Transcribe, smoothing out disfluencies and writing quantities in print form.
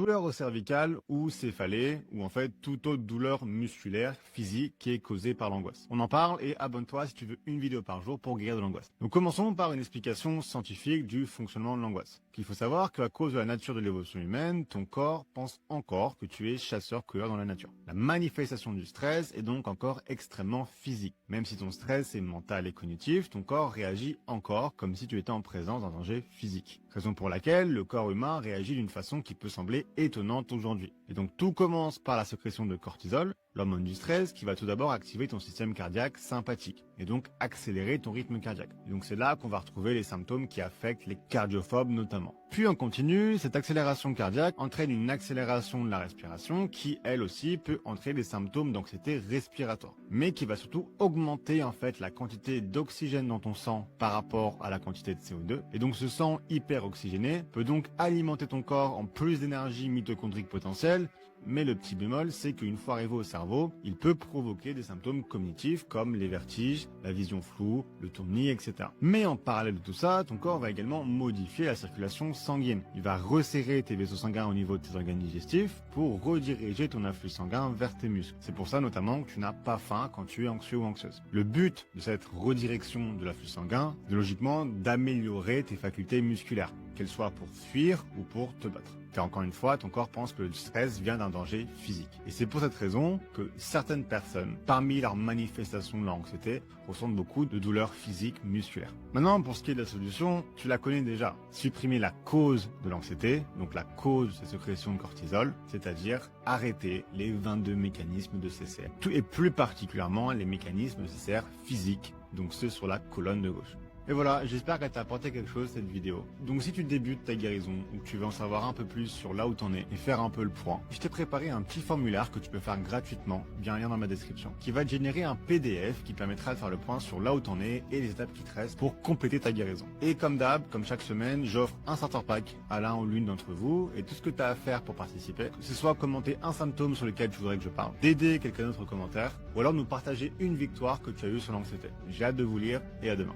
douleur au cervical ou céphalée, ou en fait toute autre douleur musculaire, physique qui est causée par l'angoisse. On en parle et abonne-toi si tu veux une vidéo par jour pour guérir de l'angoisse. Donc commençons par une explication scientifique du fonctionnement de l'angoisse. Il faut savoir qu'à cause de la nature de l'évolution humaine, ton corps pense encore que tu es chasseur-cueilleur dans la nature. La manifestation du stress est donc encore extrêmement physique. Même si ton stress est mental et cognitif, ton corps réagit encore comme si tu étais en présence d'un danger physique. Raison pour laquelle le corps humain réagit d'une façon qui peut sembler étonnante aujourd'hui. Et donc tout commence par la sécrétion de cortisol, l'hormone du stress, qui va tout d'abord activer ton système cardiaque sympathique et donc accélérer ton rythme cardiaque. Et donc c'est là qu'on va retrouver les symptômes qui affectent les cardiophobes notamment. Puis en continu, cette accélération cardiaque entraîne une accélération de la respiration qui, elle aussi, peut entraîner des symptômes d'anxiété respiratoire, mais qui va surtout augmenter en fait la quantité d'oxygène dans ton sang par rapport à la quantité de CO2. Et donc ce sang hyper oxygéné peut donc alimenter ton corps en plus d'énergie mitochondrique potentielle, mais le petit bémol, c'est qu'une fois arrivé au cerveau, il peut provoquer des symptômes cognitifs comme les vertiges, la vision floue, le tournis, etc. Mais en parallèle de tout ça, ton corps va également modifier la circulation sanguine. Il va resserrer tes vaisseaux sanguins au niveau de tes organes digestifs pour rediriger ton afflux sanguin vers tes muscles. C'est pour ça notamment que tu n'as pas faim quand tu es anxieux ou anxieuse. Le but de cette redirection de l'afflux sanguin, c'est logiquement d'améliorer tes facultés musculaires, qu'elles soient pour fuir ou pour te battre. Car encore une fois, ton corps pense que le stress vient d'un danger physique. Et c'est pour cette raison que certaines personnes, parmi leurs manifestations de l'anxiété, ressentent beaucoup de douleurs physiques musculaires. Maintenant, pour ce qui est de la solution, tu la connais déjà. Supprimer la cause de l'anxiété, donc la cause de cette sécrétion de cortisol, c'est-à-dire arrêter les 22 mécanismes de CCR. Et plus particulièrement les mécanismes de CCR physiques, donc ceux sur la colonne de gauche. Et voilà, j'espère qu'elle t'a apporté quelque chose cette vidéo. Donc si tu débutes ta guérison ou que tu veux en savoir un peu plus sur là où t'en es et faire un peu le point, je t'ai préparé un petit formulaire que tu peux faire gratuitement, via un lien dans ma description, qui va te générer un PDF qui permettra de faire le point sur là où t'en es et les étapes qui te restent pour compléter ta guérison. Et comme d'hab, comme chaque semaine, j'offre un starter pack à l'un ou l'une d'entre vous et tout ce que tu as à faire pour participer, que ce soit commenter un symptôme sur lequel tu voudrais que je parle, d'aider quelqu'un d'autre au commentaire ou alors nous partager une victoire que tu as eue sur l'anxiété. J'ai hâte de vous lire et à demain.